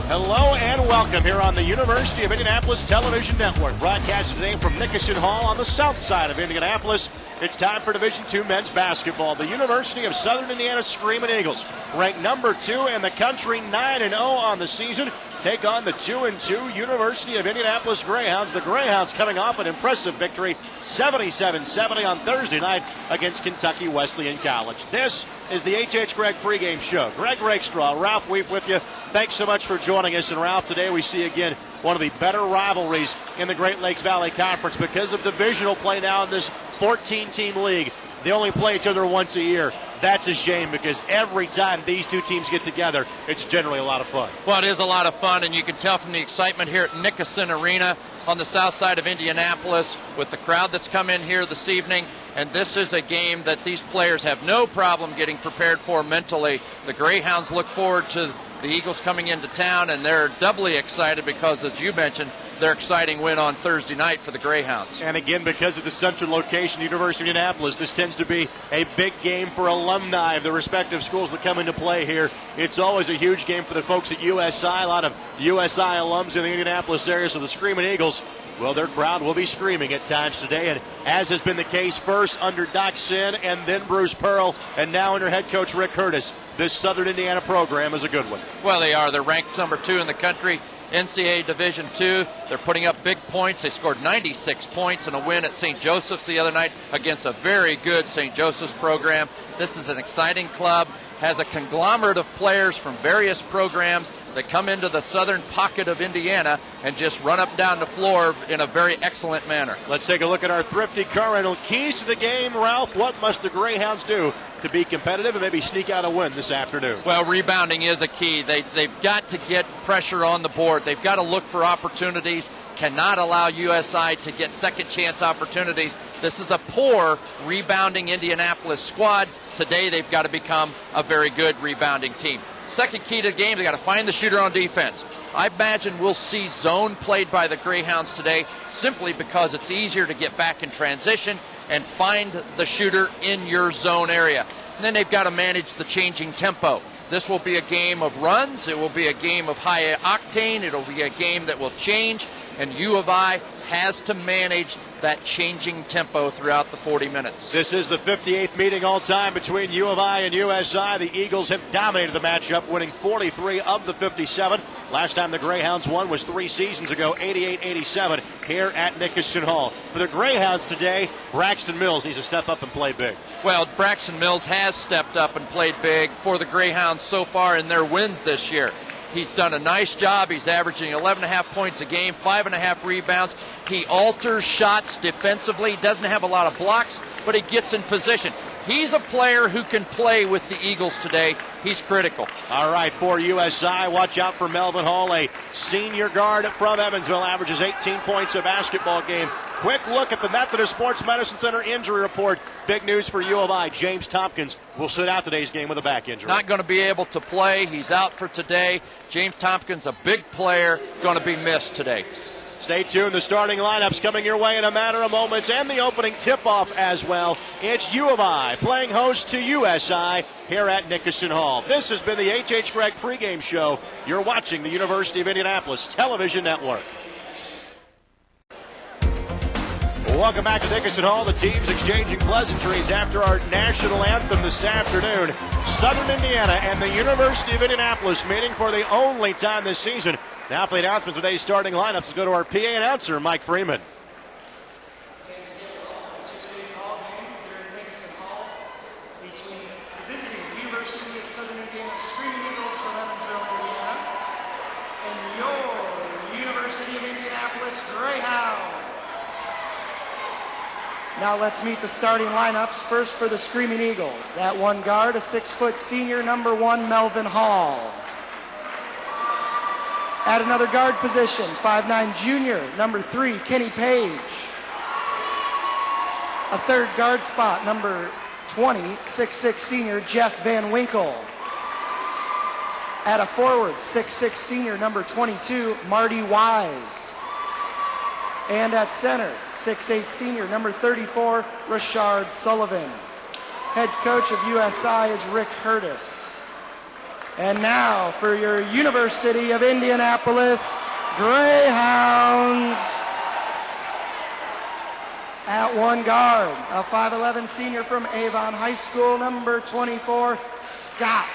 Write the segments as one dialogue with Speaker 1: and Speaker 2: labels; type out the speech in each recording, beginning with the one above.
Speaker 1: Hello and welcome here on the University of Indianapolis Television Network. Broadcasting today from Nicoson Hall on the south side of Indianapolis. It's time for Division II men's basketball. The University of Southern Indiana Screaming Eagles, ranked number 2 in the country, 9-0 on the season, take on the 2-2 University of Indianapolis Greyhounds. The Greyhounds coming off an impressive victory, 77-70 on Thursday night against Kentucky Wesleyan College. This is the H.H. Gregg pregame show. Greg Rakestraw, Ralph Weep with you. Thanks so much for joining us. And Ralph, today we see again one of the better rivalries in the Great Lakes Valley Conference because of divisional play now in this 14-team league. They only play each other once a year. That's a shame because every time these two teams get together, it's generally a lot of fun.
Speaker 2: Well, it is a lot of fun, and you can tell from the excitement here at Nicoson Arena on the south side of Indianapolis with the crowd that's come in here this evening. And this is a game that these players have no problem getting prepared for mentally. The Greyhounds look forward to the Eagles coming into town, and they're doubly excited because, as you mentioned, their exciting win on Thursday night for the Greyhounds.
Speaker 1: And again, because of the central location, University of Indianapolis, this tends to be a big game for alumni of the respective schools that come into play here. It's always a huge game for the folks at USI. A lot of USI alums in the Indianapolis area, so the Screaming Eagles, well, their crowd will be screaming at times today, and as has been the case first under Doc Sin and then Bruce Pearl, and now under head coach Rick Curtis, this Southern Indiana program is a good one.
Speaker 2: Well, they are. They're ranked number 2 in the country, NCAA Division II. They're putting up big points. They scored 96 points in a win at St. Joseph's the other night against a very good St. Joseph's program. This is an exciting club, has a conglomerate of players from various programs that come into the southern pocket of Indiana and just run up and down the floor in a very excellent manner.
Speaker 1: Let's take a look at our thrifty car rental keys to the game. Ralph, what must the Greyhounds do to be competitive and maybe sneak out a win this afternoon?
Speaker 2: Well, rebounding is a key. They've got to get pressure on the board. They've got to look for opportunities, cannot allow USI to get second chance opportunities. This is a poor rebounding Indianapolis squad. Today they've got to become a very good rebounding team. Second key to the game, they got to find the shooter on defense. I imagine we'll see zone played by the Greyhounds today simply because it's easier to get back in transition and find the shooter in your zone area. And then they've got to manage the changing tempo. This will be a game of runs. It will be a game of high octane. It'll be a game that will change, and U of I has to manage that changing tempo throughout the 40 minutes.
Speaker 1: This is the 58th meeting all time between U of I and USI. The Eagles have dominated the matchup, winning 43 of the 57. Last time the Greyhounds won was 3 seasons ago, 88-87 here at Nicoson Hall. For the Greyhounds today, Braxton Mills needs to step up and play big.
Speaker 2: Well, Braxton Mills has stepped up and played big for the Greyhounds so far in their wins this year. He's done a nice job. He's averaging 11.5 points a game, 5.5 rebounds. He alters shots defensively. He doesn't have a lot of blocks, but he gets in position. He's a player who can play with the Eagles today. He's critical.
Speaker 1: All right, for USI, watch out for Melvin Hall, a senior guard from Evansville, averages 18 points a basketball game. Quick look at the Methodist Sports Medicine Center injury report. Big news for U of I. James Tompkins will sit out today's game with a back injury.
Speaker 2: Not going to be able to play. He's out for today. James Tompkins, a big player, going to be missed today.
Speaker 1: Stay tuned. The starting lineups coming your way in a matter of moments, and the opening tip-off as well. It's U of I playing host to USI here at Nicoson Hall. This has been the H.H. Gregg pregame show. You're watching the University of Indianapolis Television Network. Welcome back to Nicoson Hall. The teams exchanging pleasantries after our national anthem this afternoon. Southern Indiana and the University of Indianapolis meeting for the only time this season. Now for the announcement of today's starting lineups, let's go to our PA announcer, Mike Freeman.
Speaker 3: Now let's meet the starting lineups. First for the Screaming Eagles. At one guard, a 6-foot senior, number 1, Melvin Hall. At another guard position, 5'9" junior, number 3, Kenny Page. A third guard spot, number 20, 6'6" senior, Jeff Van Winkle. At a forward, 6'6" senior, number 22, Marty Wise. And at center, 6'8" senior, number 34, Rashard Sullivan. Head coach of USI is Rick Curtis. And now for your University of Indianapolis Greyhounds. At one guard, a 5'11 senior from Avon High School, number 24, Scott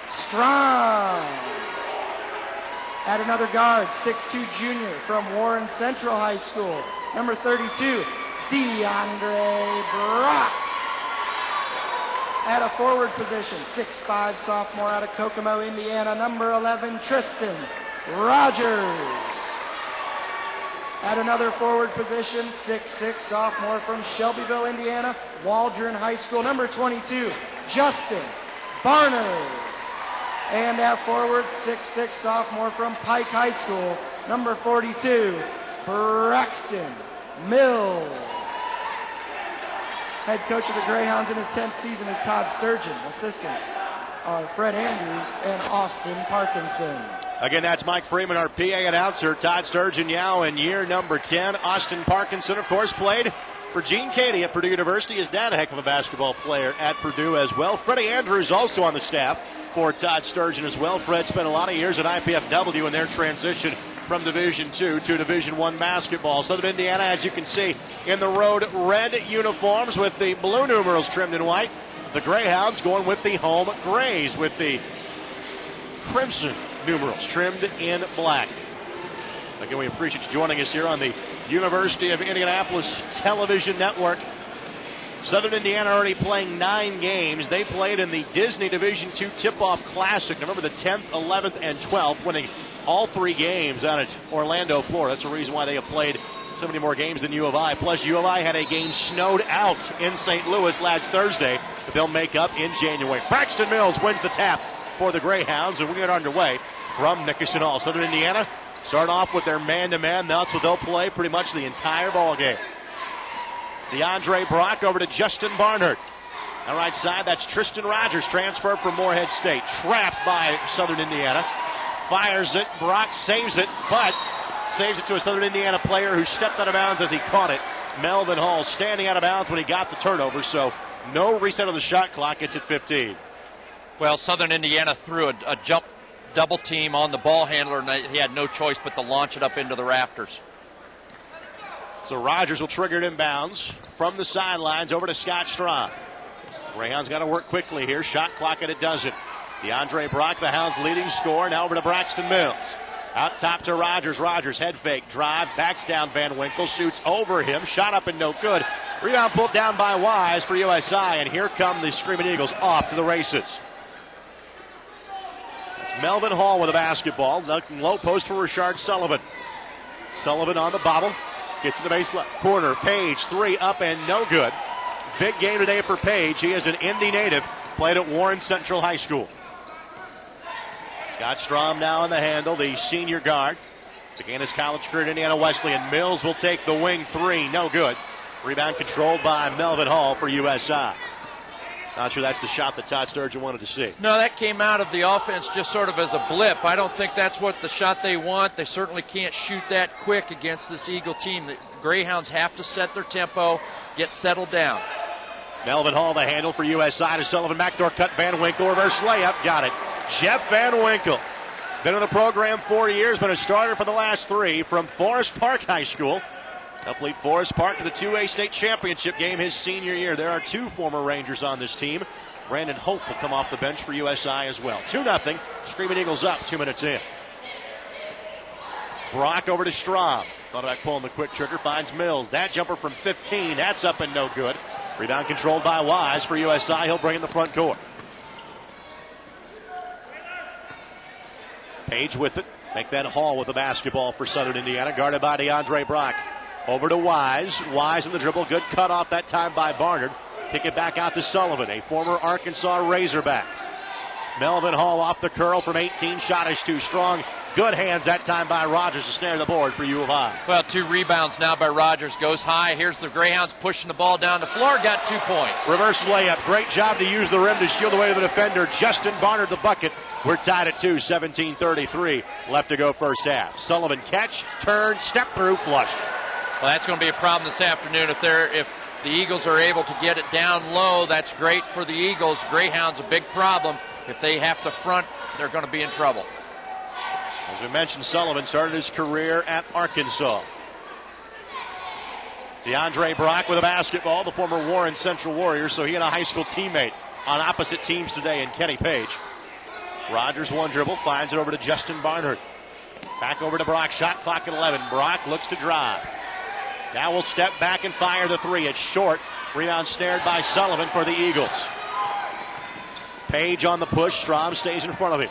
Speaker 3: Strong. At another guard, 6'2 junior from Warren Central High School, number 32, DeAndre Brock. At a forward position, 6'5 sophomore out of Kokomo, Indiana, number 11, Tristan Rogers. At another forward position, 6'6 sophomore from Shelbyville, Indiana, Waldron High School, number 22, Justin Barnard. And at forward, 6'6 sophomore from Pike High School, number 42, Braxton Mills. Head coach of the Greyhounds in his 10th season is Todd Sturgeon. Assistants are Fred Andrews and Austin Parkinson.
Speaker 1: Again, that's Mike Freeman, our PA announcer. Todd Sturgeon now in year number 10. Austin Parkinson, of course, played for Gene Cady at Purdue University. His dad, a heck of a basketball player at Purdue as well. Freddie Andrews also on the staff for Todd Sturgeon as well. Fred spent a lot of years at IPFW in their transition from Division II to Division I basketball. Southern Indiana, as you can see, in the road red uniforms with the blue numerals trimmed in white. The Greyhounds going with the home grays with the crimson numerals trimmed in black. Again, we appreciate you joining us here on the University of Indianapolis television network. Southern Indiana already playing 9 games. They played in the Disney Division II Tip-Off Classic, November the 10th, 11th, and 12th, winning all 3 games out at Orlando, Florida. That's the reason why they have played so many more games than U of I. Plus, U of I had a game snowed out in St. Louis last Thursday, but they'll make up in January. Braxton Mills wins the tap for the Greyhounds, and we get underway from Nicoson Hall. Southern Indiana start off with their man-to-man. That's what they'll play pretty much the entire ball game. DeAndre Brock over to Justin Barnard. On the right side, that's Tristan Rogers, transfer from Morehead State. Trapped by Southern Indiana. Fires it. Brock saves it, but saves it to a Southern Indiana player who stepped out of bounds as he caught it. Melvin Hall standing out of bounds when he got the turnover, so no reset on the shot clock. It's at 15.
Speaker 2: Well, Southern Indiana threw a jump double team on the ball handler, and he had no choice but to launch it up into the rafters.
Speaker 1: So Rogers will trigger it inbounds from the sidelines over to Scott Strong. Greyhounds got to work quickly here. Shot clock and it doesn't. DeAndre Brock, the Hounds' leading scorer. Now over to Braxton Mills. Out top to Rogers. Rogers head fake. Drive. Backs down Van Winkle. Shoots over him. Shot up and no good. Rebound pulled down by Wise for USI. And here come the Screaming Eagles off to the races. That's Melvin Hall with a basketball. Looking low post for Rashard Sullivan. Sullivan on the bobble. Gets to the base left corner. Page, 3 up and no good. Big game today for Page. He is an Indy native. Played at Warren Central High School. Scott Strom now on the handle, the senior guard. Began his college career at Indiana Wesleyan. Mills will take the wing 3. No good. Rebound controlled by Melvin Hall for USI. Not sure that's the shot that Todd Sturgeon wanted to see.
Speaker 2: No, that came out of the offense just sort of as a blip. I don't think that's what the shot they want. They certainly can't shoot that quick against this Eagle team. The Greyhounds have to set their tempo, get settled down.
Speaker 1: Melvin Hall, the handle for USI to Sullivan. Backdoor cut, Van Winkle, reverse layup. Got it. Jeff Van Winkle. Been in the program 4 years, been a starter for the last 3 from Forest Park High School. Helped lead Forest Park to the 2A state championship game his senior year. There are 2 former Rangers on this team. Brandon Hope will come off the bench for USI as well. 2-0. Screaming Eagles up 2 minutes in. Brock over to Strom. Thought about pulling the quick trigger. Finds Mills. That jumper from 15. That's up and no good. Rebound controlled by Wise for USI. He'll bring in the front court. Page with it. Make that Hall with the basketball for Southern Indiana. Guarded by DeAndre Brock. Over to Wise. Wise in the dribble. Good cut off that time by Barnard. Kick it back out to Sullivan, a former Arkansas Razorback. Melvin Hall off the curl from 18. Shot is too strong. Good hands that time by Rogers to snare the board for U of I.
Speaker 2: Well, 2 rebounds now by Rogers. Goes high. Here's the Greyhounds pushing the ball down the floor. Got 2 points.
Speaker 1: Reverse layup. Great job to use the rim to shield away the defender. Justin Barnard the bucket. We're tied at 2. 17:33 left to go first half. Sullivan catch, turn, step through, flush.
Speaker 2: Well, that's going to be a problem this afternoon. If the Eagles are able to get it down low, that's great for the Eagles. Greyhounds a big problem If they have to front, they're going to be in trouble.
Speaker 1: As we mentioned, Sullivan started his career at Arkansas. DeAndre Brock with a basketball, the former Warren Central Warriors, so he and a high school teammate on opposite teams today in Kenny Page. Rogers one dribble, finds it over to Justin Barnard. Back over to Brock, shot clock at 11. Brock looks to drive. Now will step back and fire the three. It's short. Rebound snared by Sullivan for the Eagles. Page on the push. Strom stays in front of him.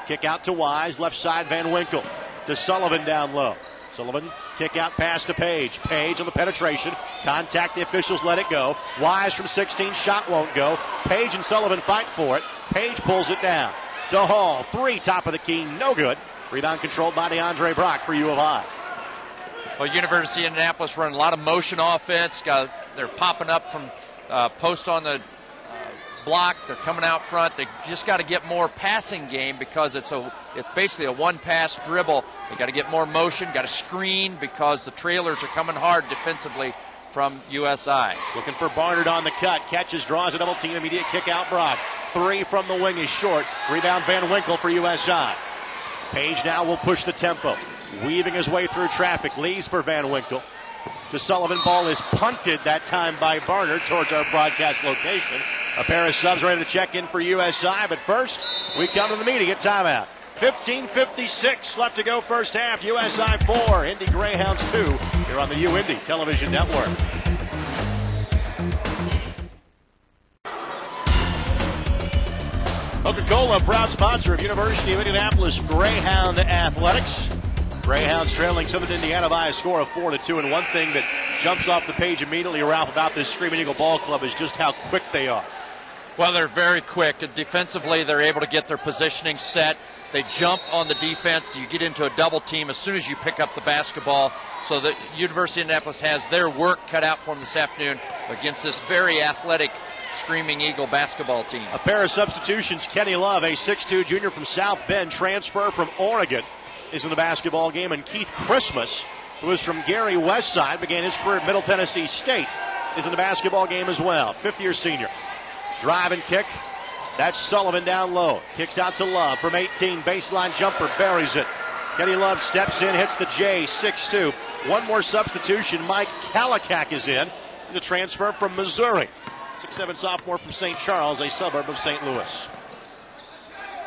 Speaker 1: Kick out to Wise. Left side, Van Winkle. To Sullivan down low. Sullivan, kick out pass to Page. Page on the penetration. Contact, the officials let it go. Wise from 16, shot won't go. Page and Sullivan fight for it. Page pulls it down. To Hall. Three, top of the key, no good. Rebound controlled by DeAndre Brock for U of I.
Speaker 2: Well, University of Indianapolis running a lot of motion offense. They're popping up from post on the block. They're coming out front. They just got to get more passing game because it's basically a one-pass dribble. They got to get more motion, got to screen because the trailers are coming hard defensively from USI.
Speaker 1: Looking for Barnard on the cut. Catches, draws a double team. Immediate kick out Brock. Three from the wing is short. Rebound Van Winkle for USI. Page now will push the tempo. Weaving his way through traffic. Leaves for Van Winkle. The Sullivan ball is punted that time by Barnard towards our broadcast location. A pair of subs ready to check in for USI. But first, we come to the meeting at timeout. 15:56 left to go first half. USI 4, Indy Greyhounds 2. Here on the U-Indy Television Network. Coca-Cola, proud sponsor of University of Indianapolis Greyhound Athletics. Greyhounds trailing Southern Indiana by a score of 4-2. And one thing that jumps off the page immediately, Ralph, about this Screaming Eagle Ball Club is just how quick they are.
Speaker 2: Well, they're very quick. And defensively, they're able to get their positioning set. They jump on the defense. You get into a double team as soon as you pick up the basketball. So the University of Indianapolis has their work cut out for them this afternoon against this very athletic Screaming Eagle basketball team.
Speaker 1: A pair of substitutions. Kenny Love, a 6'2 junior from South Bend, transfer from Oregon, is in the basketball game. And Keith Christmas, who is from Gary Westside, began his career at Middle Tennessee State, is in the basketball game as well. Fifth-year senior. Drive and kick. That's Sullivan down low. Kicks out to Love from 18. Baseline jumper, buries it. Kenny Love steps in, hits the J, 6'2". One more substitution. Mike Kalakak is in. He's a transfer from Missouri. 6'7 sophomore from St. Charles, a suburb of St. Louis.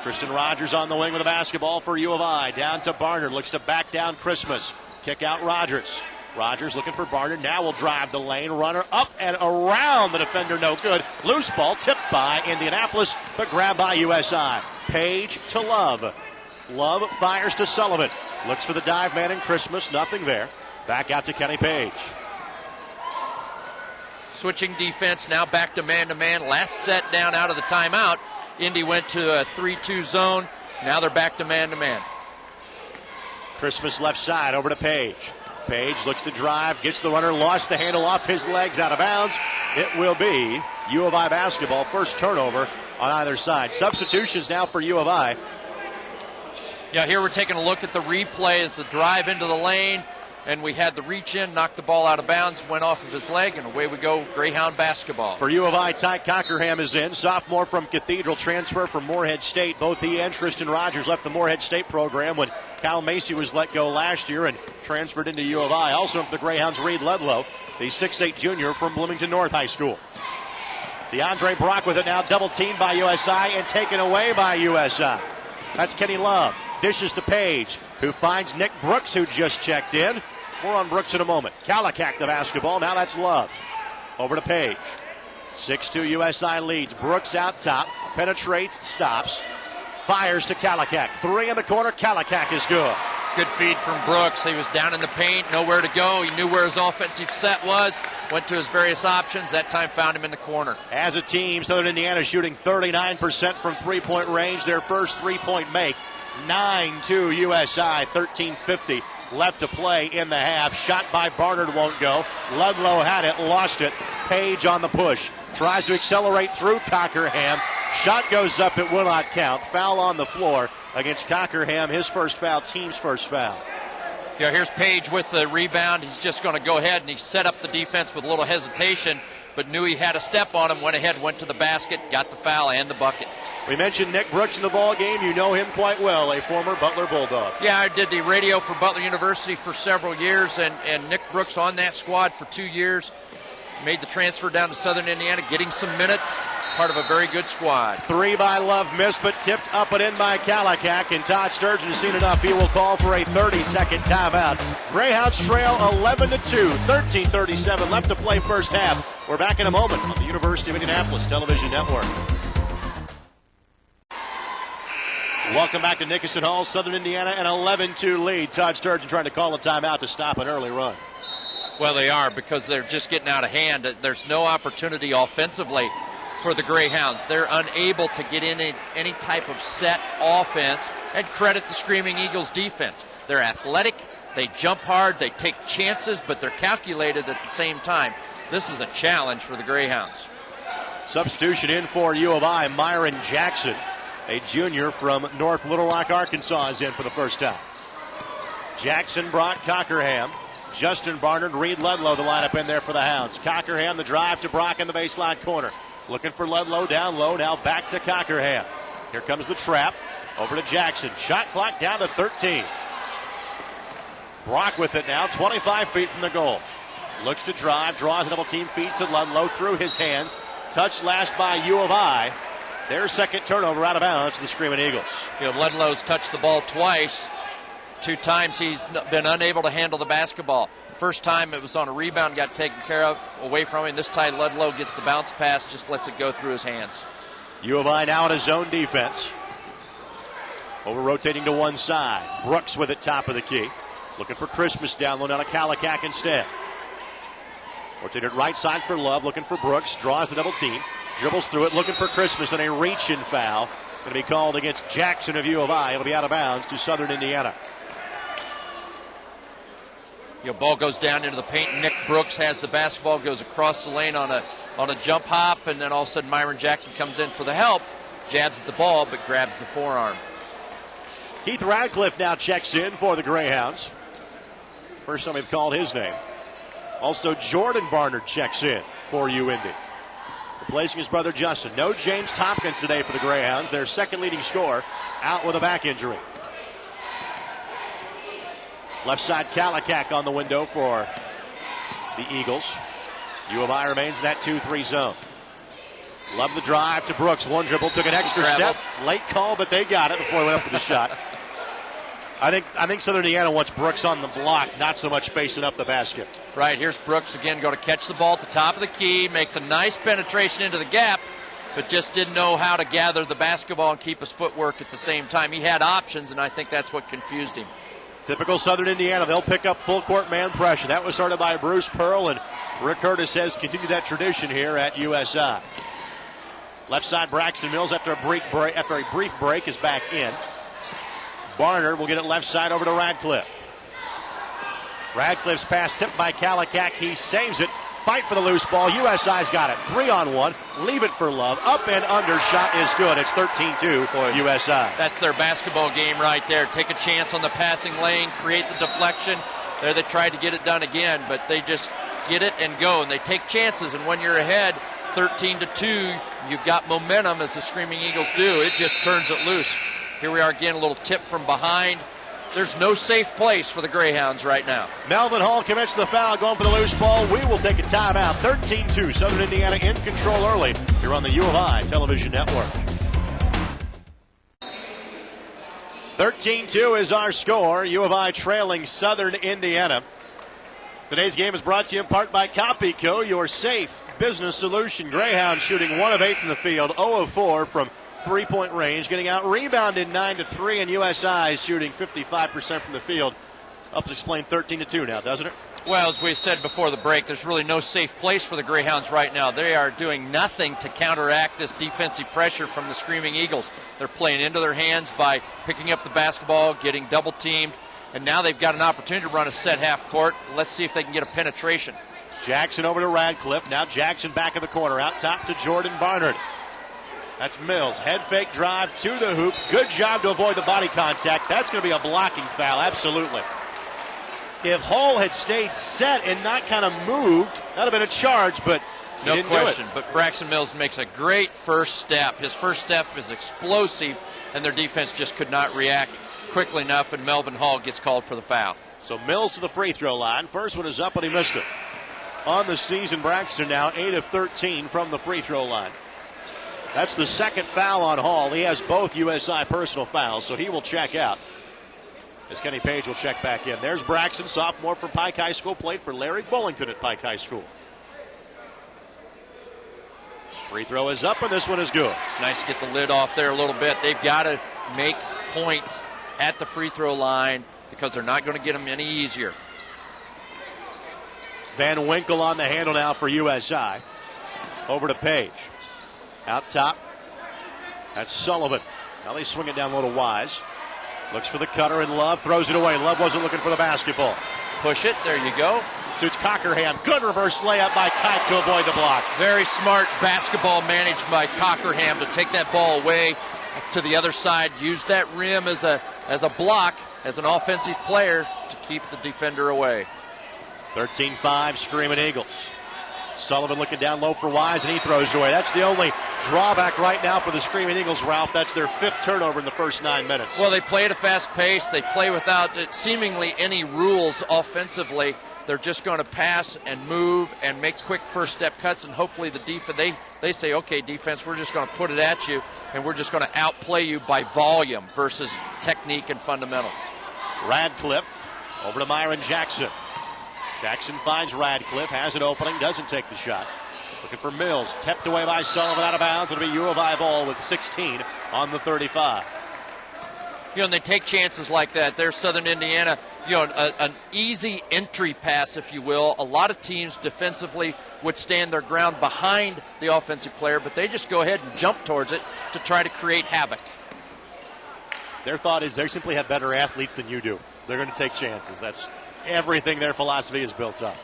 Speaker 1: Tristan Rogers on the wing with a basketball for U of I. Down to Barnard. Looks to back down Christmas. Kick out Rogers. Rogers looking for Barnard. Now will drive the lane. Runner up and around the defender. No good. Loose ball tipped by Indianapolis, but grabbed by USI. Page to Love. Love fires to Sullivan. Looks for the dive man in Christmas. Nothing there. Back out to Kenny Page.
Speaker 2: Switching defense now back to man-to-man. Last set down out of the timeout. Indy went to a 3-2 zone. Now they're back to man-to-man.
Speaker 1: Christmas left side over to Page. Page looks to drive, gets the runner, lost the handle off his legs, out of bounds. It will be U of I basketball. First turnover on either side. Substitutions now for U of I.
Speaker 2: Yeah, here we're taking a look at the replay as the drive into the lane. And we had the reach in, knocked the ball out of bounds, went off of his leg, and away we go, Greyhound basketball.
Speaker 1: For U of I, Ty Cockerham is in. Sophomore from Cathedral, transfer from Moorhead State. Both he and Tristan Rogers left the Moorhead State program when Kyle Macy was let go last year and transferred into U of I. Also for the Greyhounds, Reed Ledlow, the 6'8 junior from Bloomington North High School. DeAndre Brock with it now, double teamed by USI and taken away by USI. That's Kenny Love. Dishes to Page, who finds Nick Brooks, who just checked in. More on Brooks in a moment. Kalakak the basketball. Now that's Love. Over to Page. 6-2 USI leads. Brooks out top. Penetrates. Stops. Fires to Kalakak. Three in the corner. Kalakak is good.
Speaker 2: Good feed from Brooks. He was down in the paint. Nowhere to go. He knew where his offensive set was. Went to his various options. That time found him in the corner.
Speaker 1: As a team, Southern Indiana shooting 39% from three-point range. Their first three-point make. 9-2 USI. 13:50 left to play in the half. Shot by Barnard won't go. Ludlow had it, lost it. Page on the push. Tries to accelerate through Cockerham. Shot goes up, it will not count. Foul on the floor against Cockerham. His first foul, team's first foul.
Speaker 2: Yeah, here's Page with the rebound. He's just going to go ahead and he set up the defense with a little hesitation. but knew he had a step on him, went ahead, went to the basket, got the foul and the bucket.
Speaker 1: We mentioned Nick Brooks in the ball game. You know him quite well, a former Butler Bulldog.
Speaker 2: Yeah, I did the radio for Butler University for several years, and Nick Brooks on that squad for 2 years. Made the transfer down to Southern Indiana, getting some minutes. Part of a very good squad. 3 by Love, missed, but tipped up and in by Kallikak. And Todd Sturgeon has seen enough. He will call for a 30-second timeout. Greyhounds trail 11-2, 13:37 left to play first half. We're back in a moment on the University of Indianapolis Television Network. Welcome back to Nicoson Hall, Southern Indiana, an 11-2 lead. Todd Sturgeon trying to call a timeout to stop an early run. Well, they are, because they're just getting out of hand. There's no opportunity offensively for the Greyhounds. They're unable to get in any type of set offense, and credit the Screaming Eagles defense. They're athletic, they jump hard, they take chances, but they're calculated at the same time. This is a challenge for the Greyhounds.
Speaker 1: Substitution in for U of I, Myron Jackson, a junior from North Little Rock, Arkansas, is in for the first time. Jackson, Brock Cockerham, Justin Barnard, Reed Ludlow, the lineup in there for the Hounds. Cockerham, the drive to Brock in the baseline corner. Looking for Ludlow, down low, now back to Cockerham. Here comes the trap, over to Jackson. Shot clock down to 13. Brock with it now, 25 feet from the goal. Looks to drive, draws a double team, feeds to Ludlow through his hands. Touched last by U of I. Their second turnover out of bounds to the Screaming Eagles.
Speaker 2: Ludlow's touched the ball twice. 2 times he's been unable to handle the basketball. The first time it was on a rebound, got taken care of away from him. This time Ludlow gets the bounce pass, just lets it go through his hands.
Speaker 1: U of I now in a zone defense. Over rotating to one side. Brooks with it, top of the key. Looking for Christmas down low, now to Kallikak instead. Rotated right side for Love, looking for Brooks. Draws the double team. Dribbles through it, looking for Christmas, and a reach-in foul. Going to be called against Jackson of U of I. It'll be out of bounds to Southern Indiana.
Speaker 2: Ball goes down into the paint. Nick Brooks has the basketball, goes across the lane on a jump hop, and then all of a sudden Myron Jackson comes in for the help. Jabs at the ball, but grabs the forearm.
Speaker 1: Keith Radcliffe now checks in for the Greyhounds. First time we've called his name. Also, Jordan Barnard checks in for U-Indy, replacing his brother Justin. No James Tompkins today for the Greyhounds. Their second leading scorer out with a back injury. Left side, Kallikak on the window for the Eagles. U of I remains in that 2-3 zone. Love the drive to Brooks. One dribble, took an extra step. Late call, but they got it before he went up for the shot. I think Southern Indiana wants Brooks on the block, not so much facing up the basket.
Speaker 2: Right, here's Brooks again, going to catch the ball at the top of the key, makes a nice penetration into the gap, but just didn't know how to gather the basketball and keep his footwork at the same time. He had options, and I think that's what confused him.
Speaker 1: Typical Southern Indiana. They'll pick up full court man pressure. That was started by Bruce Pearl, and Rick Curtis has continued that tradition here at USI. Left side, Braxton Mills after a brief break is back in. Barnard will get it left side over to Radcliffe. Radcliffe's pass tipped by Kallikak. He saves it. Fight for the loose ball. USI's got it. 3-on-1. Leave it for Love. Up and under. Shot is good. It's 13-2 USI.
Speaker 2: That's their basketball game right there. Take a chance on the passing lane. Create the deflection. There they tried to get it done again, but they just get it and go. And they take chances. And when you're ahead 13-2, you've got momentum, as the Screaming Eagles do. It just turns it loose. Here we are again, a little tip from behind. There's no safe place for the Greyhounds right now.
Speaker 1: Melvin Hall commits the foul, going for the loose ball. We will take a timeout. 13-2, Southern Indiana in control early. You're on the U of I Television Network. 13-2 is our score. U of I trailing Southern Indiana. Today's game is brought to you in part by Copico, your safe business solution. Greyhounds shooting 1 of 8 from the field, 0 of 4 from three-point range, getting out rebounded 9-3, and USI is shooting 55% from the field. Up to explain 13-2 now, doesn't it?
Speaker 2: Well, as we said before the break, there's really no safe place for the Greyhounds right now. They are doing nothing to counteract this defensive pressure from the Screaming Eagles. They're playing into their hands by picking up the basketball, getting double-teamed, and now they've got an opportunity to run a set half court. Let's see if they can get a penetration.
Speaker 1: Jackson over to Radcliffe. Now Jackson back in the corner, out top to Jordan Barnard. That's Mills. Head fake drive to the hoop. Good job to avoid the body contact. That's going to be a blocking foul, absolutely. If Hall had stayed set and not kind of moved, that would have been a charge, but
Speaker 2: No question. But Braxton Mills makes a great first step. His first step is explosive, and their defense just could not react quickly enough, and Melvin Hall gets called for the foul.
Speaker 1: So Mills to the free throw line. First one is up, and he missed it. On the season, Braxton now 8 of 13 from the free throw line. That's the second foul on Hall. He has both USI personal fouls, so he will check out. As Kenny Page will check back in. There's Braxton, sophomore from Pike High School, played for Larry Bullington at Pike High School. Free throw is up, and this one is good.
Speaker 2: It's nice to get the lid off there a little bit. They've got to make points at the free throw line because they're not going to get them any easier.
Speaker 1: Van Winkle on the handle now for USI. Over to Page. Out top. That's Sullivan. Now they swing it down low to Wise. Looks for the cutter, and Love throws it away. Love wasn't looking for the basketball.
Speaker 2: Push it. There you go.
Speaker 1: Suits Cockerham. Good reverse layup by Tyke to avoid the block.
Speaker 2: Very smart basketball managed by Cockerham to take that ball away to the other side. Use that rim as a block, as an offensive player to keep the defender away.
Speaker 1: 13-5, Screaming Eagles. Sullivan looking down low for Wise, and he throws it away. That's the only drawback right now for the Screaming Eagles, Ralph. That's their 5th turnover in the first 9 minutes.
Speaker 2: Well, they play at a fast pace. They play without seemingly any rules offensively. They're just going to pass and move and make quick first step cuts, and hopefully the defense, they say, okay, defense, we're just going to put it at you, and we're just going to outplay you by volume versus technique and fundamentals.
Speaker 1: Radcliffe over to Myron Jackson. Jackson finds Radcliffe, has an opening, doesn't take the shot. Looking for Mills, kept away by Sullivan, out of bounds. It'll be U of I ball with 16 on the 35.
Speaker 2: You know, and they take chances like that. There's Southern Indiana, you know, an easy entry pass, if you will. A lot of teams defensively would stand their ground behind the offensive player, but they just go ahead and jump towards it to try to create havoc.
Speaker 1: Their thought is they simply have better athletes than you do. They're going to take chances. That's everything their philosophy is built on.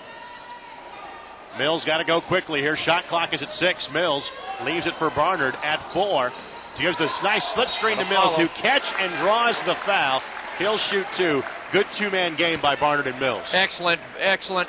Speaker 1: Mills got to go quickly here. Shot clock is at 6. Mills leaves it for Barnard at 4. Gives a nice slip screen to Mills, who catch and draws the foul. He'll shoot 2. Good two-man game by Barnard and Mills.
Speaker 2: Excellent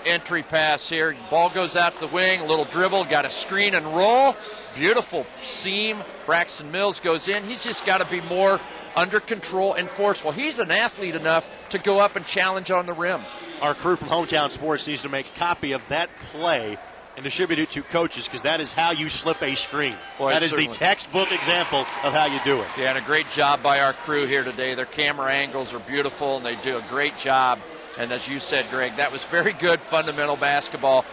Speaker 2: entry pass here. Ball goes out to the wing, a little dribble, got a screen and roll. Beautiful seam. Braxton Mills goes in. He's just got to be more under control and forceful. He's an athlete enough to go up and challenge on the rim.
Speaker 1: Our crew from Hometown Sports needs to make a copy of that play and distribute it to coaches, because that is how you slip a screen.
Speaker 2: Boy,
Speaker 1: that is the textbook example of how you do it.
Speaker 2: Yeah, and a great job by our crew here today. Their camera angles are beautiful, and they do a great job. And as you said, Greg, that was very good fundamental basketball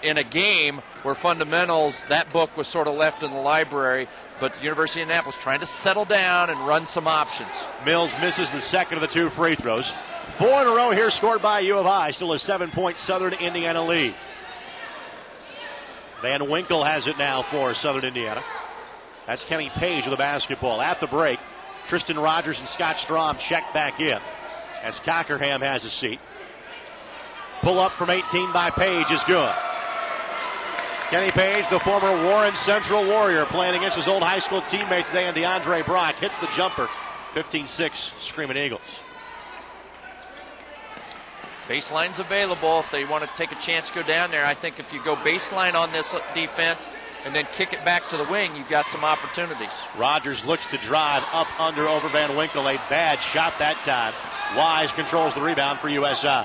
Speaker 2: in a game where fundamentals, that book was sort of left in the library, but the University of Indianapolis trying to settle down and run some options.
Speaker 1: Mills misses the second of the 2 free throws. 4 in a row here scored by U of I. Still a 7-point Southern Indiana lead. Van Winkle has it now for Southern Indiana. That's Kenny Page with the basketball. At the break, Tristan Rogers and Scott Strom check back in as Cockerham has a seat. Pull up from 18 by Page is good. Kenny Page, the former Warren Central Warrior, playing against his old high school teammate today, and DeAndre Brock hits the jumper. 15-6, Screaming Eagles.
Speaker 2: Baseline's available if they want to take a chance to go down there. I think if you go baseline on this defense and then kick it back to the wing, you've got some opportunities.
Speaker 1: Rogers looks to drive up under over Van Winkle. A bad shot that time. Wise controls the rebound for USI.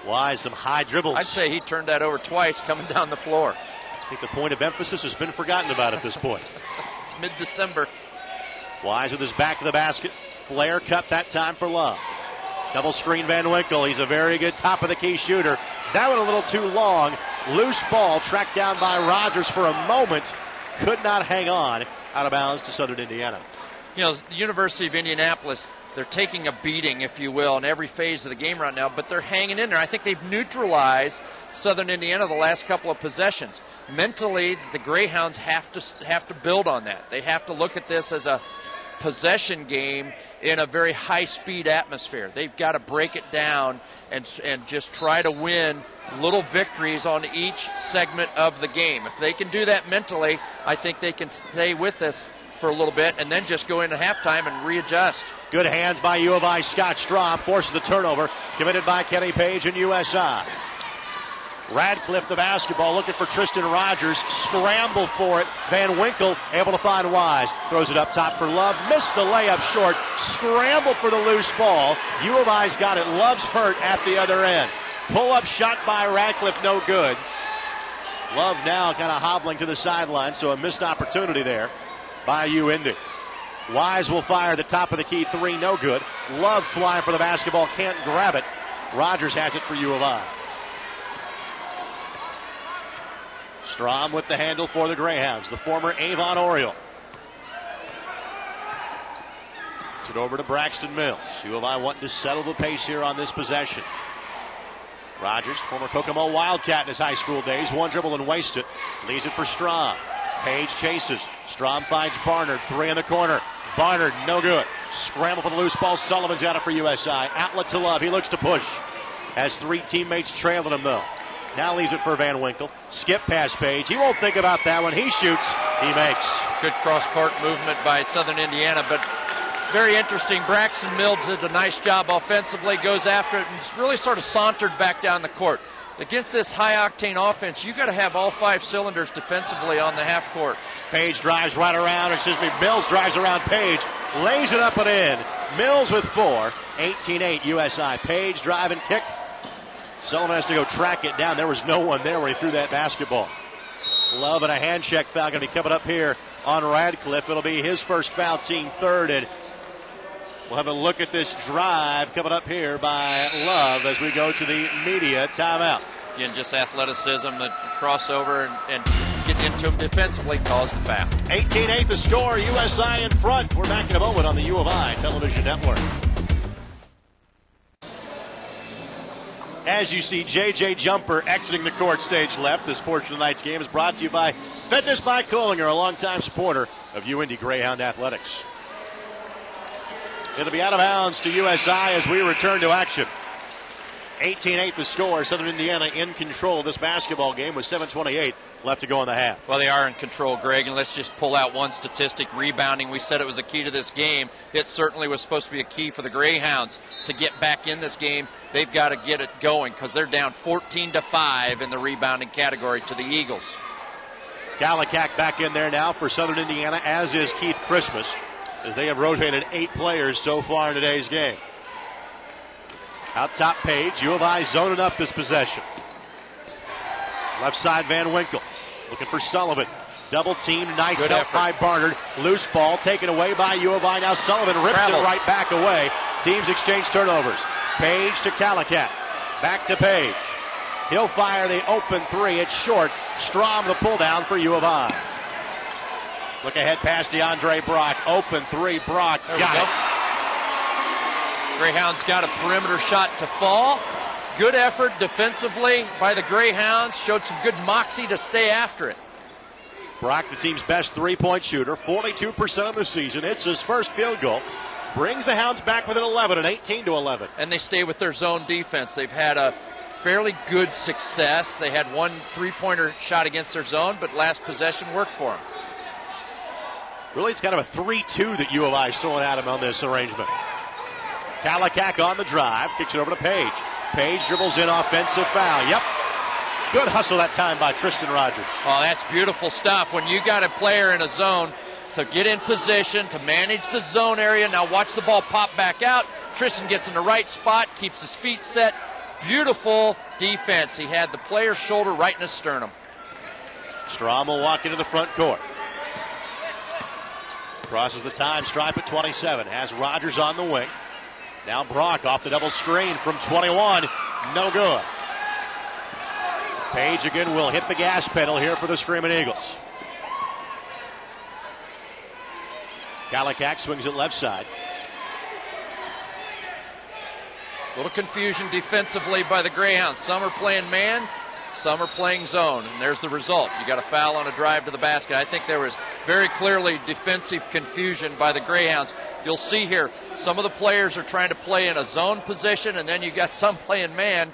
Speaker 1: Wise, some high dribbles.
Speaker 2: I'd say he turned that over twice coming down the floor.
Speaker 1: I think the point of emphasis has been forgotten about at this point.
Speaker 2: It's mid-December.
Speaker 1: Wise with his back to the basket. Flare cut that time for Love. Double screen Van Winkle. He's a very good top-of-the-key shooter. That one a little too long. Loose ball tracked down by Rogers for a moment. Could not hang on. Out of bounds to Southern Indiana.
Speaker 2: You know, the University of Indianapolis, they're taking a beating, if you will, in every phase of the game right now, but they're hanging in there. I think they've neutralized Southern Indiana the last couple of possessions. Mentally, the Greyhounds have to build on that. They have to look at this as a possession game in a very high-speed atmosphere. They've got to break it down and just try to win little victories on each segment of the game. If they can do that mentally, I think they can stay with us for a little bit and then just go into halftime and readjust.
Speaker 1: Good hands by U of I. Scott Strom forces the turnover, committed by Kenny Page and USI. Radcliffe the basketball, looking for Tristan Rogers. Scramble for it. Van Winkle able to find Wise. Throws it up top for Love. Missed the layup short. Scramble for the loose ball. U of I's got it. Love's hurt at the other end. Pull-up shot by Radcliffe, no good. Love now kind of hobbling to the sideline, so a missed opportunity there by Indy. Wise will fire the top of the key three, no good. Love flying for the basketball, can't grab it. Rogers has it for U of I. Strom with the handle for the Greyhounds, the former Avon Oriole. Gets it over to Braxton Mills. U of I wanting to settle the pace here on this possession. Rogers, former Kokomo Wildcat in his high school days, one dribble and waste it. Leaves it for Strom. Page chases. Strom finds Barnard, three in the corner. Barnard, no good. Scramble for the loose ball. Sullivan's got it for USI. Outlet to Love. He looks to push. Has three teammates trailing him, though. Now leaves it for Van Winkle. Skip past Page. He won't think about that one. He shoots. He makes.
Speaker 2: Good cross-court movement by Southern Indiana, but very interesting. Braxton Mills did a nice job offensively, goes after it, and really sort of sauntered back down the court. Against this high-octane offense, you got to have all five cylinders defensively on the half court.
Speaker 1: Page drives right around, Mills drives around Page, lays it up and in. Mills with 4, 18-8 USI. Page drive and kick. Sullivan has to go track it down. There was no one there when he threw that basketball. Love and a hand check foul going to be coming up here on Radcliffe. It'll be his first foul, team third, and we'll have a look at this drive coming up here by Love as we go to the media timeout.
Speaker 2: Again, just athleticism, the crossover, and getting into him defensively caused a foul.
Speaker 1: 18-8 the score, USI in front. We're back in a moment on the U of I television network. As you see, J.J. Jumper exiting the court stage left. This portion of tonight's game is brought to you by Fitness by Kohlinger, a longtime supporter of UIndy Greyhound Athletics. It'll be out of bounds to USI as we return to action. 18-8 the score. Southern Indiana in control of this basketball game with 7:28 left to go in the half.
Speaker 2: Well, they are in control, Greg, and let's just pull out one statistic. Rebounding, we said it was a key to this game. It certainly was supposed to be a key for the Greyhounds to get back in this game. They've got to get it going because they're down 14-5 in the rebounding category to the Eagles.
Speaker 1: Gallicack back in there now for Southern Indiana, as is Keith Christmas, as they have rotated 8 players so far in today's game. Out top Page, U of I zoning up this possession. Left side Van Winkle, looking for Sullivan. Double team, nice
Speaker 2: Good
Speaker 1: help
Speaker 2: effort
Speaker 1: by Barnard. Loose ball taken away by U of I. Now Sullivan rips it right back away. Teams exchange turnovers. Page to Gallicack, back to Page. He'll fire the open three, it's short. Strom the pull down for U of I. Look ahead past DeAndre Brock. Open three, Brock got it.
Speaker 2: Greyhounds got a perimeter shot to fall. Good effort defensively by the Greyhounds. Showed some good moxie to stay after it.
Speaker 1: Brock, the team's best three-point shooter, 42% of the season. It's his first field goal. Brings the Hounds back within 11 and 18-11.
Speaker 2: And they stay with their zone defense. They've had a fairly good success. They had one three-pointer shot against their zone, but last possession worked for them.
Speaker 1: Really, it's kind of a 3-2 that U of I is throwing at him on this arrangement. Gallicack on the drive, kicks it over to Page. Page dribbles in, offensive foul. Yep. Good hustle that time by Tristan Rogers.
Speaker 2: Oh, that's beautiful stuff. When you got a player in a zone to get in position, to manage the zone area. Now watch the ball pop back out. Tristan gets in the right spot, keeps his feet set. Beautiful defense. He had the player's shoulder right in his sternum.
Speaker 1: Strom will walk into the front court. Crosses the time stripe at 27. Has Rogers on the wing. Now Brock off the double screen from 21. No good. Page again will hit the gas pedal here for the Screaming Eagles. Gallicack swings it left side.
Speaker 2: A little confusion defensively by the Greyhounds. Some are playing man, some are playing zone, and there's the result. You got a foul on a drive to the basket. I think there was very clearly defensive confusion by the Greyhounds. You'll see here, some of the players are trying to play in a zone position, and then you got some playing man,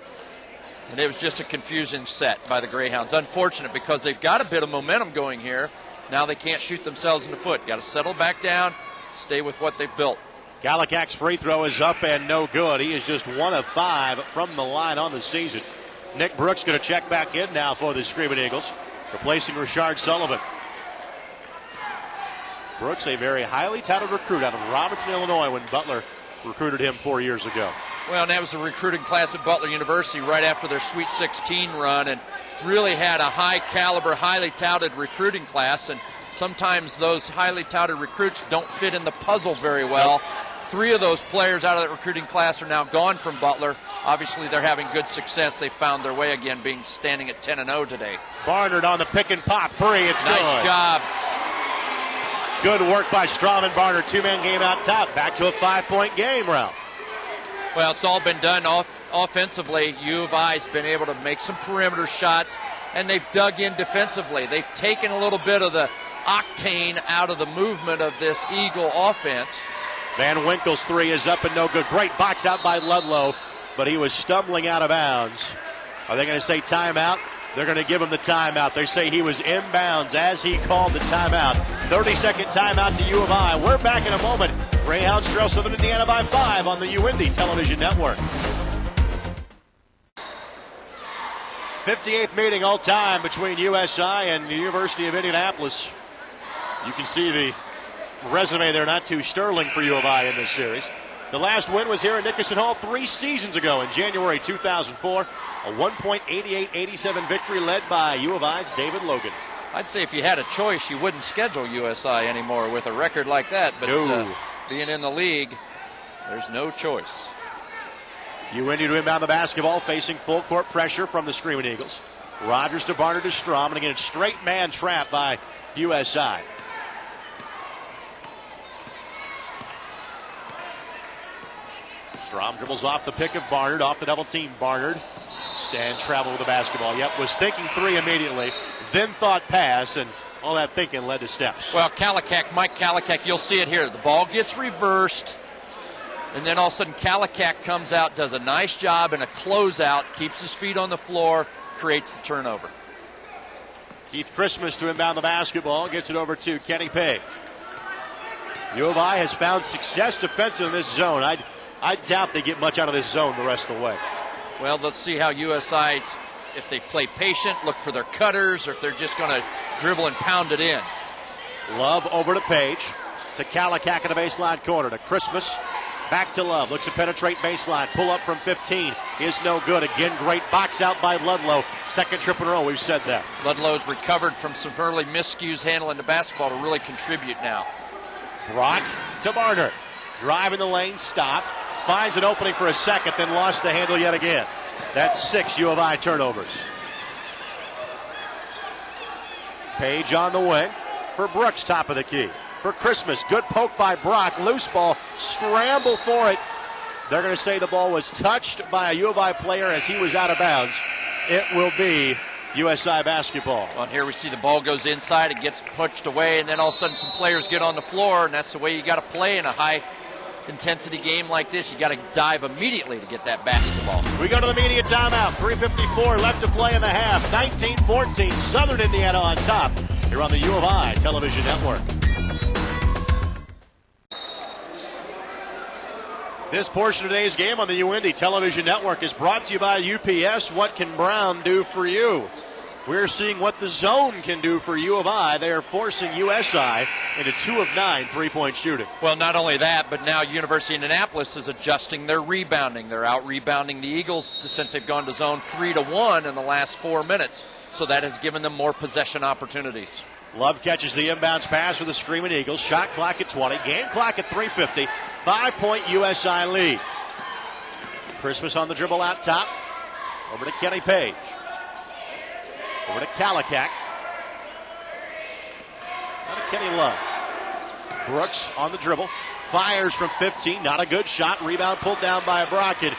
Speaker 2: and it was just a confusion set by the Greyhounds. Unfortunate because they've got a bit of momentum going here. Now they can't shoot themselves in the foot. Got to settle back down, stay with what they've built.
Speaker 1: Gallicack's free throw is up and no good. He is just 1 of 5 from the line on the season. Nick Brooks going to check back in now for the Screaming Eagles, replacing Rashard Sullivan. Brooks, a very highly touted recruit out of Robinson, Illinois, when Butler recruited him 4 years ago.
Speaker 2: Well, and that was a recruiting class at Butler University right after their Sweet 16 run, and really had a high caliber, highly touted recruiting class. And sometimes those highly touted recruits don't fit in the puzzle very well. Nope. 3 of those players out of that recruiting class are now gone from Butler. Obviously, they're having good success. They found their way again, being standing at 10-0 today.
Speaker 1: Barnard on the pick and pop. 3, it's
Speaker 2: nice
Speaker 1: good.
Speaker 2: Nice job.
Speaker 1: Good work by Strom and Barnard. 2-man game out top. Back to a 5-point game, Ralph.
Speaker 2: Well, it's all been done offensively. U of I's been able to make some perimeter shots, and they've dug in defensively. They've taken a little bit of the octane out of the movement of this Eagle offense.
Speaker 1: Van Winkle's 3 is up and no good. Great box out by Ludlow, but he was stumbling out of bounds. Are they going to say timeout? They're going to give him the timeout. They say he was inbounds as he called the timeout. 30-second timeout to U of I. We're back in a moment. Greyhounds trail Southern Indiana by 5 on the UIndy Television Network. 58th meeting all time between USI and the University of Indianapolis. You can see the resume there, not too sterling for U of I in this series. The last win was here at Nicoson Hall 3 seasons ago in January 2004. A 1.88-87 victory led by U of I's David Logan.
Speaker 2: I'd say if you had a choice, you wouldn't schedule USI anymore with a record like that. But being in the league, there's no choice.
Speaker 1: UIndy to inbound the basketball, facing full court pressure from the Screaming Eagles. Rogers to Barnard to Strom, and again, a straight man trap by USI. Strom dribbles off the pick of Barnard, off the double team. Barnard stand travel with the basketball. Yep, was thinking 3 immediately, then thought pass, and all that thinking led to steps.
Speaker 2: Well, Mike Kalakak, you'll see it here. The ball gets reversed, and then all of a sudden Kalakak comes out, does a nice job in a closeout, keeps his feet on the floor, creates the turnover.
Speaker 1: Keith Christmas to inbound the basketball, gets it over to Kenny Page. U of I has found success defensively in this zone. I doubt they get much out of this zone the rest of the way.
Speaker 2: Well, let's see how USI, if they play patient, look for their cutters, or if they're just going to dribble and pound it in.
Speaker 1: Love over to Page, to Kalakak in the baseline corner, to Christmas, back to Love, looks to penetrate baseline, pull up from 15, is no good. Again, great box out by Ludlow. Second trip in a row, we've said that.
Speaker 2: Ludlow's recovered from some early miscues handling the basketball to really contribute now.
Speaker 1: Brock to Barnard, driving the lane, stop. Finds an opening for a second, then lost the handle yet again. That's 6 U of I turnovers. Page on the wing for Brooks, top of the key. For Christmas, good poke by Brock. Loose ball, scramble for it. They're going to say the ball was touched by a U of I player as he was out of bounds. It will be USI basketball.
Speaker 2: Well, here we see the ball goes inside, it gets pushed away, and then all of a sudden some players get on the floor, and that's the way you got to play in a high intensity game like this. You got to dive immediately to get that basketball.
Speaker 1: We go to the media timeout. 3:54 left to play in the half. 19-14, Southern Indiana on top here on the U of I Television Network. This portion of today's game on the UIndy Television Network is brought to you by UPS. What can Brown do for you? We're seeing what the zone can do for U of I. They are forcing USI into 2 of 9 3-point shooting.
Speaker 2: Well, not only that, but now University of Indianapolis is adjusting their rebounding. They're out rebounding the Eagles since they've gone to zone 3-1 in the last 4 minutes. So that has given them more possession opportunities.
Speaker 1: Love catches the inbounds pass for the Screaming Eagles. Shot clock at 20. Game clock at 3:50. 5-point USI lead. Christmas on the dribble out top. Over to Kenny Page. Over to Kalakak. Now to Kenny Love. Brooks on the dribble. Fires from 15. Not a good shot. Rebound pulled down by Brockett.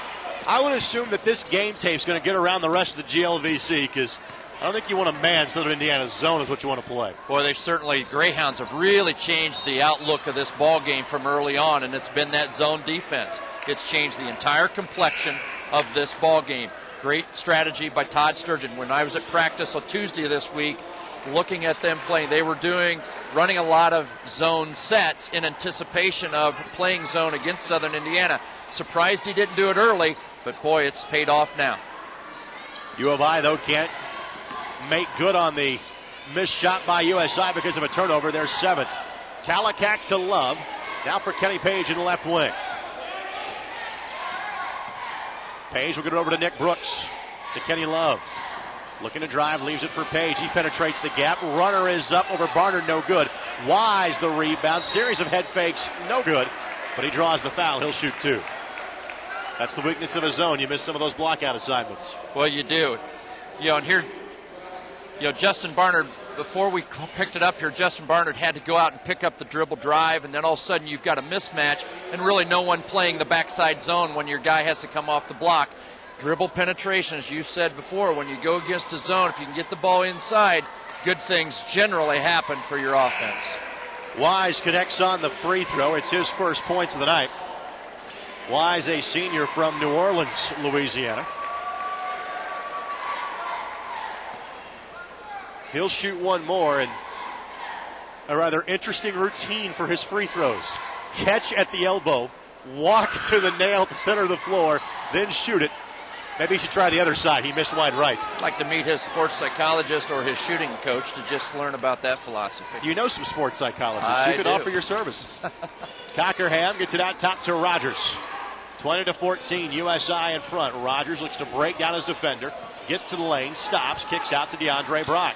Speaker 1: I would assume that this game tape's going to get around the rest of the GLVC because I don't think you want to man Southern Indiana's zone is what you want to play.
Speaker 2: Boy, they certainly, Greyhounds have really changed the outlook of this ball game from early on, and it's been that zone defense. It's changed the entire complexion of this ball game. Great strategy by Todd Sturgeon. When I was at practice on Tuesday of this week, looking at them playing, they were running a lot of zone sets in anticipation of playing zone against Southern Indiana. Surprised he didn't do it early, but boy, it's paid off now.
Speaker 1: U of I, though, can't make good on the missed shot by USI because of a turnover. There's 7. Kalakak to Love. Now for Kenny Page in the left wing. Page will get it over to Nick Brooks. To Kenny Love. Looking to drive, leaves it for Page. He penetrates the gap. Runner is up over Barnard, no good. Wise the rebound. Series of head fakes, no good. But he draws the foul. He'll shoot 2. That's the weakness of his zone. You miss some of those blockout assignments.
Speaker 2: Well, you do. And here, Justin Barnard, before we picked it up here, Justin Barnard had to go out and pick up the dribble drive, and then all of a sudden you've got a mismatch and really no one playing the backside zone when your guy has to come off the block. Dribble penetration, as you said before, when you go against a zone, if you can get the ball inside, good things generally happen for your offense.
Speaker 1: Wise connects on the free throw. It's his first points of the night. Wise, a senior from New Orleans, Louisiana. He'll shoot one more, and a rather interesting routine for his free throws. Catch at the elbow, walk to the nail at the center of the floor, then shoot it. Maybe he should try the other side. He missed wide right.
Speaker 2: I'd like to meet his sports psychologist or his shooting coach to just learn about that philosophy.
Speaker 1: You know some sports psychologists. You could offer your services. Cockerham gets it out top to Rogers. 20-14, USI in front. Rogers looks to break down his defender. Gets to the lane, stops, kicks out to DeAndre Brock.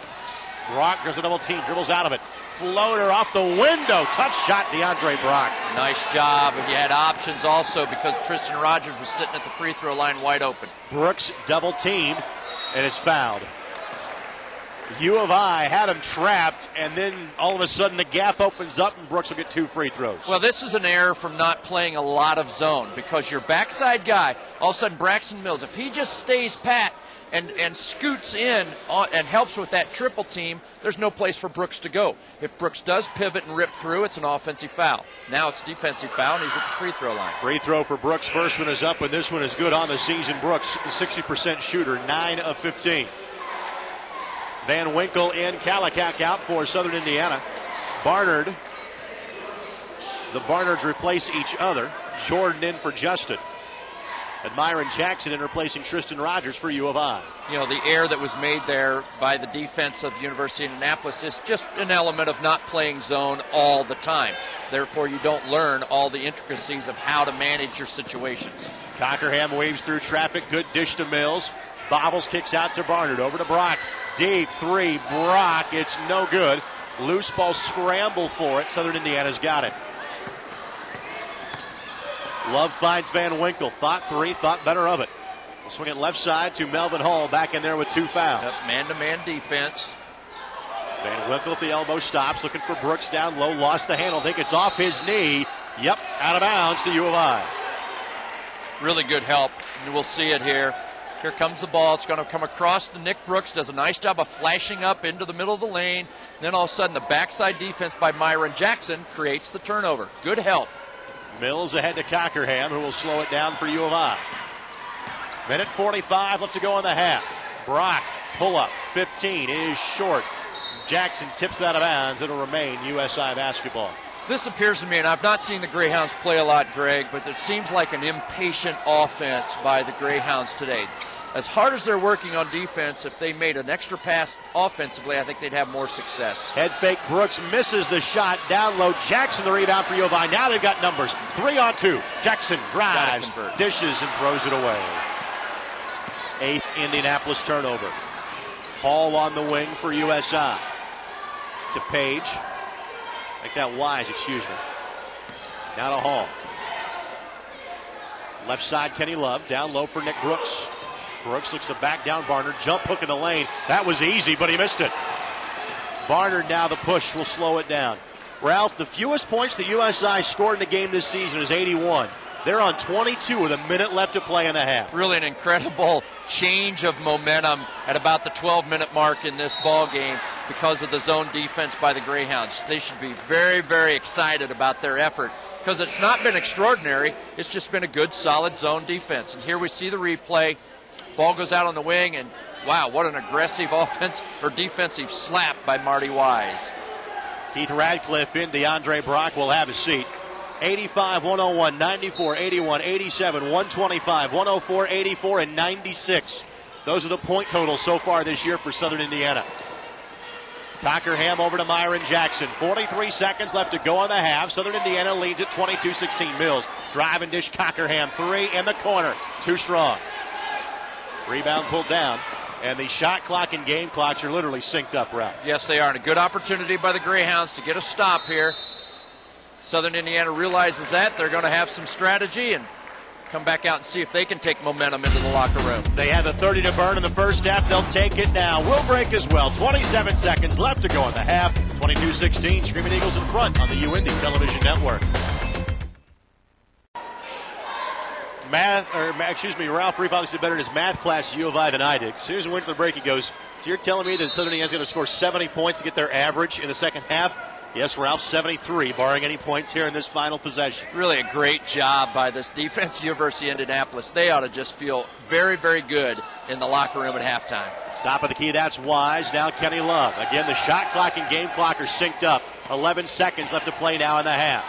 Speaker 1: Brock does a double team, dribbles out of it. Floater off the window. Tough shot, DeAndre Brock.
Speaker 2: Nice job. And you had options also because Tristan Rogers was sitting at the free throw line wide open.
Speaker 1: Brooks double teamed and is fouled. U of I had him trapped, and then all of a sudden the gap opens up and Brooks will get 2 free throws.
Speaker 2: Well, this is an error from not playing a lot of zone because your backside guy, all of a sudden Braxton Mills, if he just stays pat and scoots in and helps with that triple team, there's no place for Brooks to go. If Brooks does pivot and rip through, it's an offensive foul. Now it's defensive foul, and he's at the free throw line.
Speaker 1: Free throw for Brooks. First one is up, and this one is good on the season. Brooks, the 60% shooter, 9 of 15. Van Winkle and Kalakak out for Southern Indiana. Barnard. The Barnards replace each other. Jordan in for Justin. And Myron Jackson in replacing Tristan Rogers for U of I.
Speaker 2: The error that was made there by the defense of University of Indianapolis is just an element of not playing zone all the time. Therefore, you don't learn all the intricacies of how to manage your situations.
Speaker 1: Cockerham waves through traffic. Good dish to Mills. Bobbles kicks out to Barnard. Over to Brock. Deep 3. Brock. It's no good. Loose ball scramble for it. Southern Indiana's got it. Love finds Van Winkle. Thought 3, thought better of it. We'll swing it left side to Melvin Hall. Back in there with 2 fouls.
Speaker 2: Yep, man-to-man defense.
Speaker 1: Van Winkle at the elbow stops. Looking for Brooks down low. Lost the handle. Think it's off his knee. Yep, out of bounds to U of I.
Speaker 2: Really good help. And we'll see it here. Here comes the ball. It's going to come across to Nick Brooks. Does a nice job of flashing up into the middle of the lane. Then all of a sudden the backside defense by Myron Jackson creates the turnover. Good help.
Speaker 1: Mills ahead to Cockerham, who will slow it down for U of I. Minute 45 left to go in the half. Brock, pull up, 15 is short. Jackson tips that out of bounds. It'll remain USI basketball.
Speaker 2: This appears to me, and I've not seen the Greyhounds play a lot, Greg, but it seems like an impatient offense by the Greyhounds today. As hard as they're working on defense, if they made an extra pass offensively, I think they'd have more success.
Speaker 1: Head fake, Brooks misses the shot. Down low, Jackson the rebound for U of I. Now they've got numbers. 3 on 2. Jackson drives, dishes, and throws it away. 8th Indianapolis turnover. Hall on the wing for USI. To Page. Make that Wise, excuse me. Now to Hall. Left side, Kenny Love. Down low for Nick Brooks. Brooks looks to back down Barnard. Jump hook in the lane. That was easy, but he missed it. Barnard now the push will slow it down. Ralph, the fewest points the USI scored in the game this season is 81. They're on 22 with a minute left to play in the half.
Speaker 2: Really an incredible change of momentum at about the 12-minute mark in this ball game because of the zone defense by the Greyhounds. They should be very, very excited about their effort because it's not been extraordinary. It's just been a good, solid zone defense. And here we see the replay. Ball goes out on the wing, and wow, what an aggressive offense or defensive slap by Marty Wise.
Speaker 1: Keith Radcliffe in. DeAndre Brock will have a seat. 85, 101, 94, 81, 87, 125, 104, 84, and 96. Those are the point totals so far this year for Southern Indiana. Cockerham over to Myron Jackson. 43 seconds left to go on the half. Southern Indiana leads at 22-16. Mills, drive and dish Cockerham. 3 in the corner. Too strong. Rebound pulled down. And the shot clock and game clocks are literally synced up, Ralph.
Speaker 2: Yes, they are. And a good opportunity by the Greyhounds to get a stop here. Southern Indiana realizes that. They're going to have some strategy and come back out and see if they can take momentum into the locker room.
Speaker 1: They had the 30 to burn in the first half. They'll take it now. We'll break as well. 27 seconds left to go in the half. 22-16. Screaming Eagles in front on the UIndy Television Network. Ralph Reef obviously better in his math class at U of I than I did. As soon as we went to the break, he goes, so you're telling me that Southern Indiana is going to score 70 points to get their average in the second half? Yes, Ralph, 73, barring any points here in this final possession.
Speaker 2: Really a great job by this defense, University of Indianapolis. They ought to just feel very, very good in the locker room at halftime.
Speaker 1: Top of the key, that's Wise. Now Kenny Love. Again, the shot clock and game clock are synced up. 11 seconds left to play now in the half.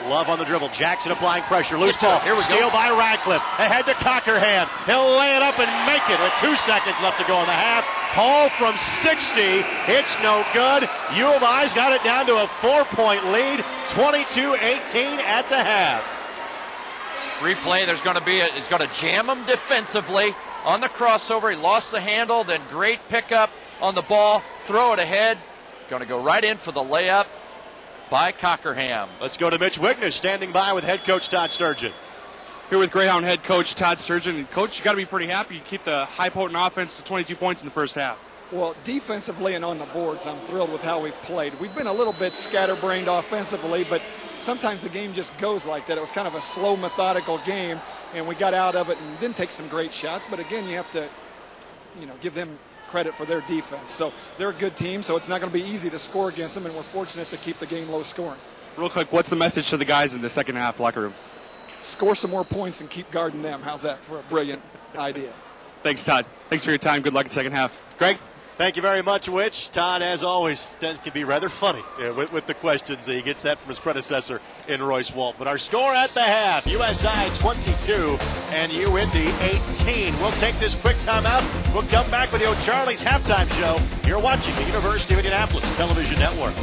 Speaker 1: Love on the dribble. Jackson applying pressure. Loose ball.
Speaker 2: Here we
Speaker 1: Steal
Speaker 2: go.
Speaker 1: by Radcliffe. Ahead to Cockerham. He'll lay it up and make it with 2 seconds left to go in the half. Hall from 60. It's no good. U of I's got it down to a 4-point lead. 22-18 at the half.
Speaker 2: Replay, it's going to jam him defensively on the crossover. He lost the handle, then great pickup on the ball. Throw it ahead. Going to go right in for the layup by Cockerham.
Speaker 1: Let's go to Mitch Wigner standing by with head coach Todd Sturgeon.
Speaker 4: Here with Greyhound head coach Todd Sturgeon. And coach, you got to be pretty happy. You keep the high potent offense to 22 points in the first half.
Speaker 5: Well, defensively and on the boards, I'm thrilled with how we've played. We've been a little bit scatterbrained offensively, but sometimes the game just goes like that. It was kind of a slow, methodical game, and we got out of it and didn't take some great shots. But again, you have to, give them credit for their defense. So they're a good team, so it's not going to be easy to score against them, and we're fortunate to keep the game low scoring.
Speaker 4: Real quick, what's the message to the guys in the second half locker room?
Speaker 5: Score some more points and keep guarding them. How's that for a brilliant idea?
Speaker 4: Thanks, Todd. Thanks for your time. Good luck in the second half.
Speaker 1: Greg? Thank you very much, Witch. Todd, as always, can be rather funny with the questions. He gets that from his predecessor in Royce Walt. But our score at the half, USI 22 and UIndy 18. We'll take this quick timeout. We'll come back with the O'Charlie's halftime show. You're watching the University of Indianapolis Television Network.